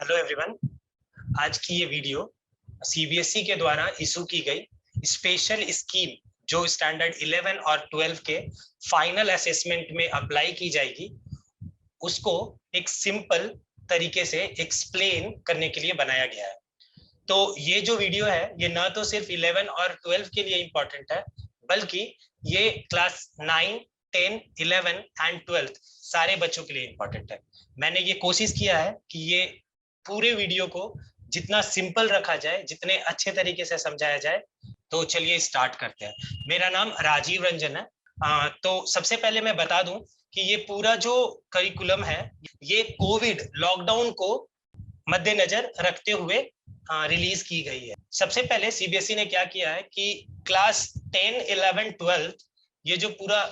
Hello everyone. आज की ये वीडियो सीबीएसई के द्वारा इशू की गई स्पेशल स्कीम जो स्टैंडर्ड 11 और 12 के फाइनल असेसमेंट में अप्लाई की जाएगी उसको एक सिंपल तरीके से एक्सप्लेन करने के लिए बनाया गया है। तो ये जो वीडियो है ये ना तो सिर्फ 11 और 12 के लिए इम्पोर्टेंट है बल्कि ये क्लास 9, 10, 11 एंड 12 सारे बच्चों के लिए इम्पोर्टेंट है। मैंने ये कोशिश किया है कि ये पूरे वीडियो को जितना सिंपल रखा जाए, जितने अच्छे तरीके से समझाया जाए। तो चलिए स्टार्ट करते हैं। मेरा नाम राजीव रंजन है। तो सबसे पहले मैं बता दूं कि ये पूरा जो करिकुलम है ये कोविड लॉकडाउन को मद्देनजर रखते हुए रिलीज की गई है। सबसे पहले सीबीएसई ने क्या किया है कि क्लास 10, 11, 12 ये जो पूरा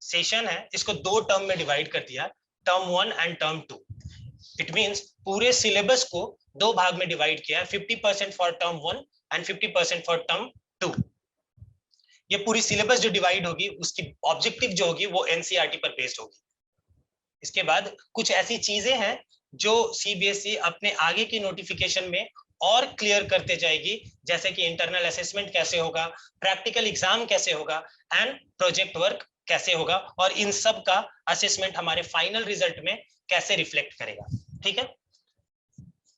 सेशन है इसको दो टर्म में डिवाइड कर दिया, term 1 and term 2। It means पूरे सिलेबस को दो भाग में डिवाइड किया है, 50% for term 1 and 50% for term 2। ये पूरी सिलेबस जो डिवाइड होगी उसकी ऑब्जेक्टिव जो होगी वो एनसीईआरटी पर बेस्ड होगी। इसके बाद कुछ ऐसी चीजें हैं जो सीबीएसई अपने आगे की नोटिफिकेशन में और क्लियर करते जाएगी, जैसे कि इंटरनल असेसमेंट कैसे होगा, प्रैक्टिकल एग्जाम कैसे होगा एंड प्रोजेक्ट वर्क कैसे होगा, और इन सब का असेसमेंट हमारे फाइनल रिजल्ट में कैसे रिफ्लेक्ट करेगा। ठीक है,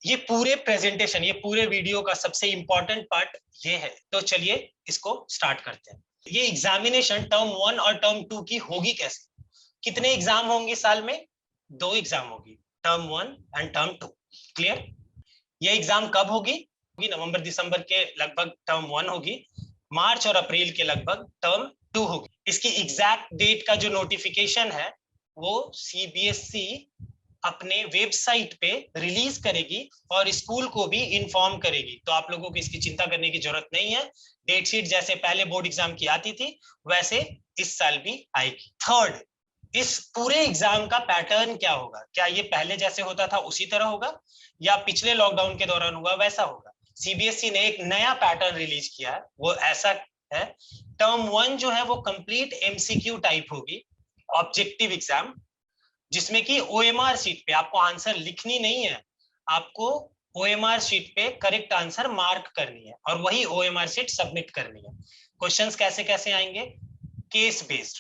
ये पूरे प्रेजेंटेशन, ये पूरे वीडियो का सबसे इंपॉर्टेंट पार्ट ये है। तो चलिए इसको स्टार्ट करते हैं। ये एग्जामिनेशन टर्म 1 और टर्म 2 की होगी कैसे? कितने एग्जाम होंगे साल में? 2 एग्जाम होगी, टर्म 1 एंड टर्म 2। क्लियर? ये एग्जाम कब होगी? नवंबर दिसंबर के लगभग टर्म 1 होगी, मार्च और अप्रैल के लगभग टर्म 2 होगी। इसकी एग्जैक्ट डेट का जो नोटिफिकेशन है वो सीबीएसई अपने वेबसाइट पे रिलीज करेगी और स्कूल को भी इन्फॉर्म करेगी। तो आप लोगों को इसकी चिंता करने की जरूरत नहीं है। डेट शीट जैसे पहले बोर्ड एग्जाम की आती थी वैसे इस साल भी आएगी। थर्ड, इस पूरे एग्जाम का पैटर्न क्या होगा? क्या ये पहले जैसे होता था उसी तरह होगा या पिछले लॉकडाउन के दौरान हुआ वैसा होगा? सीबीएसई ने एक नया पैटर्न रिलीज किया है, वो ऐसा है। टर्म 1 जो है वो कंप्लीट एमसीक्यू टाइप होगी, ऑब्जेक्टिव एग्जाम, जिसमें कि ओएमआर शीट पे आपको आंसर लिखनी नहीं है, आपको ओएमआर शीट पे करेक्ट आंसर मार्क करनी है और वही ओएमआर शीट सबमिट करनी है। क्वेश्चंस कैसे कैसे आएंगे? Case based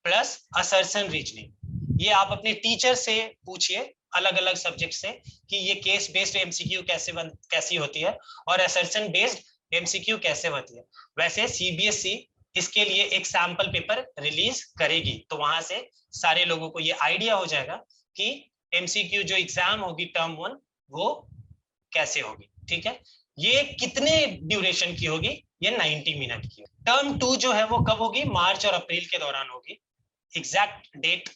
plus assertion reasoning. ये आप अपने टीचर से पूछिए अलग अलग सब्जेक्ट से कि ये केस बेस्ड एमसीक्यू कैसी होती है और असर्शन बेस्ड एमसीक्यू कैसे होती है। वैसे सीबीएसई इसके लिए एक सैंपल पेपर रिलीज करेगी, तो वहां से सारे लोगों को ये आइडिया हो जाएगा कि एमसीक्यू जो एग्जाम होगी टर्म 1 वो कैसे होगी। ठीक है, ये कितने ड्यूरेशन की होगी? ये 90 मिनट की। टर्म 2 जो है वो कब होगी? मार्च और अप्रैल के दौरान होगी। एग्जैक्ट डेट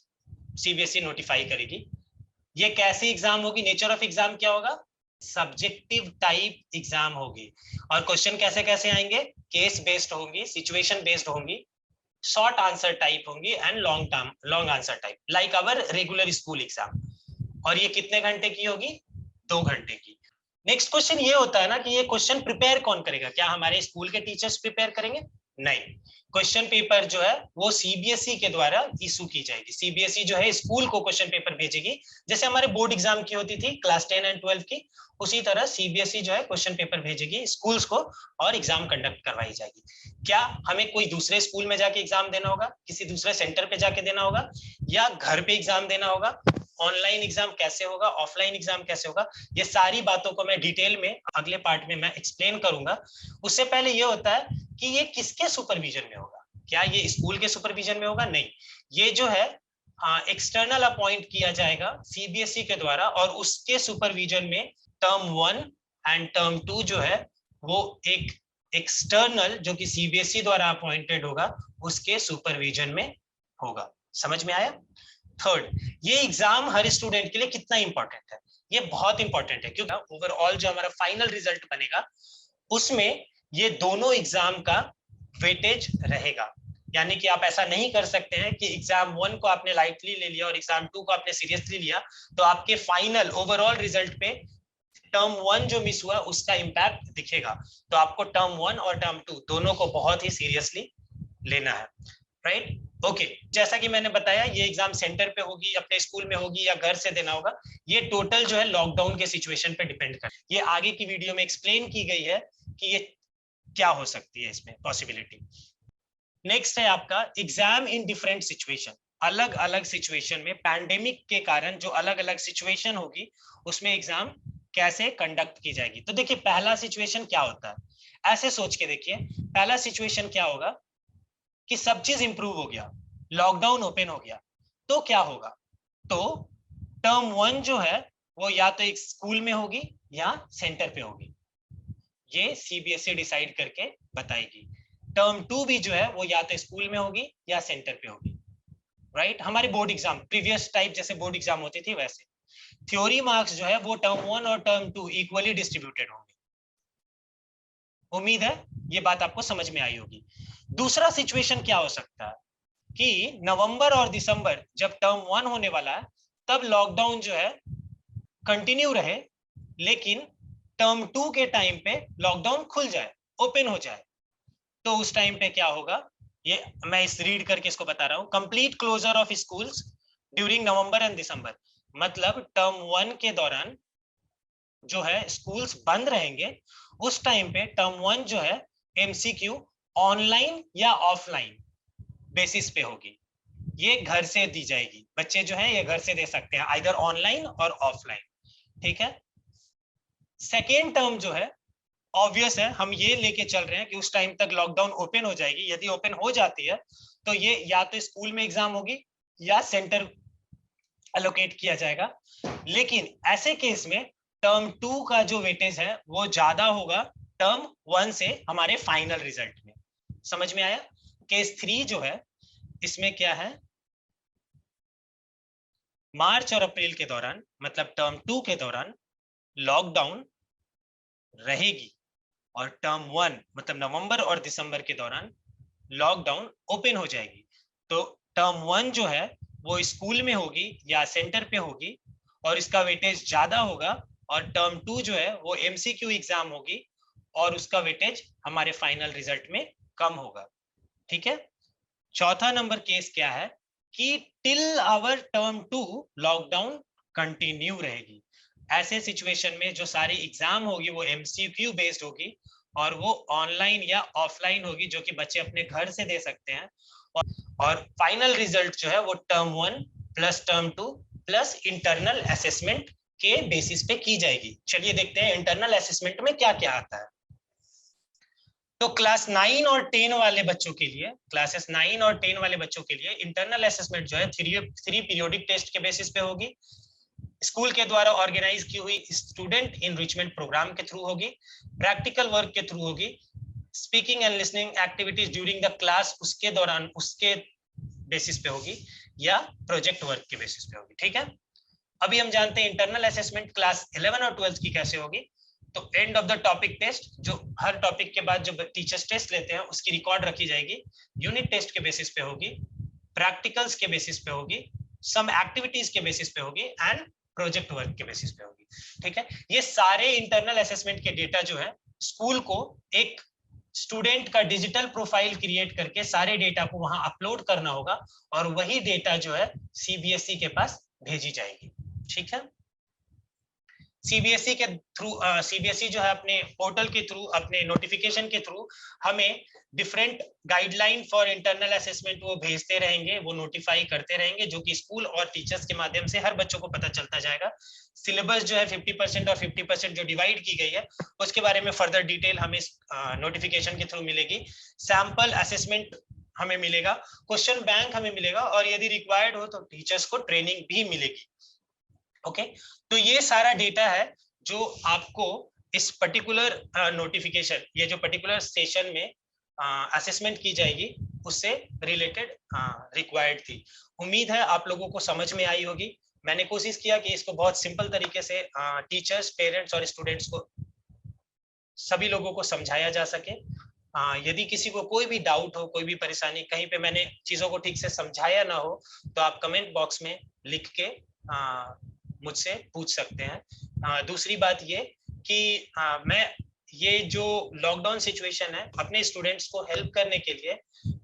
सीबीएसई नोटिफाई करेगी। ये कैसी एग्जाम होगी? नेचर ऑफ एग्जाम क्या होगा? सब्जेक्टिव टाइप एग्जाम होगी। और क्वेश्चन कैसे कैसे आएंगे? केस बेस्ड होंगी, सिचुएशन बेस्ड होंगी, शॉर्ट आंसर टाइप होंगी and long answer type, like our regular school exam. और ये कितने घंटे की होगी? 2 घंटे की। नेक्स्ट क्वेश्चन ये होता है ना कि ये क्वेश्चन प्रिपेयर कौन करेगा? क्या हमारे स्कूल के टीचर्स प्रिपेयर करेंगे? नहीं, क्वेश्चन पेपर जो है वो सीबीएसई के द्वारा इशू की जाएगी। सीबीएसई जो है स्कूल को क्वेश्चन पेपर भेजेगी, जैसे हमारे बोर्ड एग्जाम की होती थी क्लास 10 एंड 12 की, उसी तरह सीबीएसई जो है क्वेश्चन पेपर भेजेगी स्कूल्स को और एग्जाम कंडक्ट करवाई जाएगी। क्या हमें कोई दूसरे स्कूल में जाके एग्जाम देना होगा, किसी दूसरे सेंटर पे जाके देना होगा, या घर पे एग्जाम देना होगा? ऑनलाइन एग्जाम कैसे होगा, ऑफलाइन एग्जाम कैसे होगा, ये सारी बातों को मैं डिटेल में अगले पार्ट में मैं एक्सप्लेन करूंगा। उससे पहले ये होता है कि ये किसके सुपरविजन में होगा? क्या ये स्कूल के सुपरविजन में होगा? नहीं, ये जो है एक्सटर्नल अपॉइंट किया जाएगा सीबीएसई के द्वारा और उसके सुपरविजन में टर्म 1 एंड टर्म 2 जो है वो एक एक्सटर्नल जो कि सीबीएसई द्वारा अपॉइंटेड होगा उसके सुपरविजन में होगा। समझ में आया? थर्ड, ये एग्जाम हर स्टूडेंट के लिए कितना इंपॉर्टेंट है? ये बहुत इंपॉर्टेंट है क्योंकि ओवरऑल जो हमारा फाइनल रिजल्ट बनेगा उसमें ये दोनों एग्जाम का वेटेज रहेगा। यानी कि आप ऐसा नहीं कर सकते हैं कि एग्जाम 1 को आपने लाइटली ले लिया और एग्जाम 2 को आपने सीरियसली लिया, तो आपके फाइनल ओवरऑल रिजल्ट पे टर्म 1 जो मिस हुआ उसका इंपैक्ट दिखेगा। तो आपको टर्म 1 और टर्म 2 दोनों को बहुत ही सीरियसली लेना है, राइट? ओके जैसा कि मैंने बताया ये एग्जाम सेंटर पे होगी, अपने स्कूल में होगी या घर से देना होगा, ये टोटल जो है लॉकडाउन के सिचुएशन पे डिपेंड कर, ये आगे की वीडियो में एक्सप्लेन की गई है कि ये क्या हो सकती है इसमें पॉसिबिलिटी। नेक्स्ट है आपका एग्जाम इन डिफरेंट सिचुएशन, अलग अलग सिचुएशन में पैंडेमिक के कारण जो अलग अलग सिचुएशन होगी उसमें एग्जाम कैसे कंडक्ट की जाएगी। तो देखिए पहला सिचुएशन क्या होता है, ऐसे सोच के देखिए पहला सिचुएशन क्या होगा कि सब चीज इंप्रूव हो गया, लॉकडाउन ओपन हो गया, तो क्या होगा, तो टर्म 1 जो है वो या तो एक स्कूल में होगी या सेंटर पे होगी, ये सीबीएसई डिसाइड करके बताएगी। टर्म 2 भी जो है वो या तो स्कूल में होगी या सेंटर पे होगी, राइट। हमारे बोर्ड एग्जाम प्रीवियस टाइप जैसे बोर्ड एग्जाम होती थी वैसे थ्योरी मार्क्स जो है वो टर्म 1 और टर्म 2 इक्वली डिस्ट्रीब्यूटेड होंगे। उम्मीद है ये बात आपको समझ में आई होगी। दूसरा सिचुएशन क्या हो सकता है कि नवंबर और दिसंबर जब टर्म 1 होने वाला है तब लॉकडाउन जो है कंटिन्यू रहे, लेकिन टर्म 2 के टाइम पे लॉकडाउन खुल जाए, ओपन हो जाए, तो उस टाइम पे क्या होगा, ये मैं इस रीड करके इसको बता रहा हूं। Complete closure of schools during November and December, मतलब टर्म 1 के दौरान जो है स्कूल्स बंद रहेंगे, उस टाइम पे टर्म 1 जो है एमसीक्यू ऑनलाइन या ऑफलाइन बेसिस पे होगी, ये घर से दी जाएगी, बच्चे जो है ये घर से दे सकते हैं आइदर ऑनलाइन और ऑफलाइन, ठीक है। सेकेंड टर्म जो है ऑब्वियस है, हम ये लेके चल रहे हैं कि उस टाइम तक लॉकडाउन ओपन हो जाएगी, यदि ओपन हो जाती है तो ये या तो स्कूल में एग्जाम होगी या सेंटर एलोकेट किया जाएगा, लेकिन ऐसे केस में टर्म 2 का जो वेटेज है वो ज्यादा होगा टर्म 1 से हमारे फाइनल रिजल्ट में। समझ में आया। केस 3 जो है इसमें क्या है, मार्च और अप्रैल के दौरान मतलब टर्म 2 के दौरान लॉकडाउन रहेगी और टर्म 1 मतलब नवंबर और दिसंबर के दौरान लॉकडाउन ओपन हो जाएगी। तो टर्म 1 जो है वो स्कूल में होगी या सेंटर पे होगी और इसका वेटेज ज्यादा होगा, और टर्म 2 जो है वो एमसीक्यू एग्जाम होगी और उसका वेटेज हमारे फाइनल रिजल्ट में कम होगा, ठीक है। चौथा नंबर केस क्या है कि till our term 2 lockdown continue रहेगी। ऐसे सिचुएशन में जो सारी एग्जाम होगी वो एमसीक्यू बेस्ड होगी और वो ऑनलाइन या ऑफलाइन होगी, जो कि बच्चे अपने घर से दे सकते हैं, और फाइनल रिजल्ट जो है वो term 1 plus term 2 plus internal assessment के बेसिस पे की जाएगी। चलिए देखते हैं इंटरनल असेसमेंट में क्या क्या आता है। तो क्लास 9 और 10 वाले बच्चों के लिए, क्लासेस 9 और 10 वाले बच्चों के लिए इंटरनल असेसमेंट जो है थ्री पीरियोडिक टेस्ट के बेसिस पे होगी, स्कूल के द्वारा ऑर्गेनाइज की हुई स्टूडेंट इनरिचमेंट प्रोग्राम के थ्रू होगी, प्रैक्टिकल वर्क के थ्रू होगी, speaking and listening activities during the class उसके दौरान उसके बेसिस पे होगी, या प्रोजेक्ट वर्क के बेसिस पे होगी, ठीक है। अभी हम जानते हैं इंटरनल असेसमेंट क्लास 11 और 12 की कैसे होगी। तो end of the topic test, जो हर टॉपिक के बाद जो टीचर्स टेस्ट लेते हैं उसकी रिकॉर्ड रखी जाएगी, यूनिट टेस्ट के बेसिस पे होगी, प्रैक्टिकल्स के बेसिस पे होगी, सम एक्टिविटीज के बेसिस पे होगी एंड प्रोजेक्ट वर्क के बेसिस पे होगी, ठीक है। ये सारे इंटरनल असेसमेंट के डेटा जो है स्कूल को एक स्टूडेंट का डिजिटल प्रोफाइल क्रिएट करके सारे डेटा को वहां अपलोड करना होगा और वही डेटा जो है सीबीएसई के पास भेजी जाएगी, ठीक है। सीबीएसई के थ्रू सीबीएसई जो है अपने पोर्टल के थ्रू, अपने नोटिफिकेशन के थ्रू हमें different guideline for internal assessment वो भेजते रहेंगे, वो नोटिफाई करते रहेंगे, जो कि स्कूल और टीचर्स के माध्यम से हर बच्चों को पता चलता जाएगा। सिलेबस जो है 50% और 50% जो डिवाइड की गई है उसके बारे में फर्दर डिटेल हमें नोटिफिकेशन के थ्रू मिलेगी, सैंपल असेसमेंट हमें मिलेगा, क्वेश्चन बैंक हमें मिलेगा, और यदि रिक्वायर्ड हो तो टीचर्स को ट्रेनिंग भी मिलेगी, ओके। तो ये सारा डेटा है जो आपको इस पर्टिकुलर नोटिफिकेशन, ये जो पर्टिकुलर सेशन में असेसमेंट की जाएगी उससे रिलेटेड रिक्वायर्ड थी। उम्मीद है आप लोगों को समझ में आई होगी। मैंने कोशिश किया कि इसको बहुत सिंपल तरीके से टीचर्स, पेरेंट्स और स्टूडेंट्स को, सभी लोगों को समझाया जा सके। यदि किसी को कोई भी डाउट हो, कोई भी परेशानी, कहीं पे मैंने चीजों को ठीक से समझाया ना हो, तो आप कमेंट बॉक्स में लिख के मुझसे पूछ सकते हैं। दूसरी बात ये कि मैं ये जो लॉकडाउन सिचुएशन है अपने स्टूडेंट्स को हेल्प करने के लिए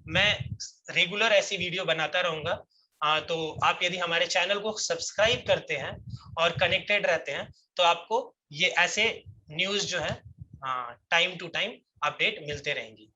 मैं रेगुलर ऐसी वीडियो बनाता रहूंगा। तो आप यदि हमारे चैनल को सब्सक्राइब करते हैं और कनेक्टेड रहते हैं तो आपको ये ऐसे न्यूज़ जो है टाइम टू टाइम अपडेट मिलते रहेंगी।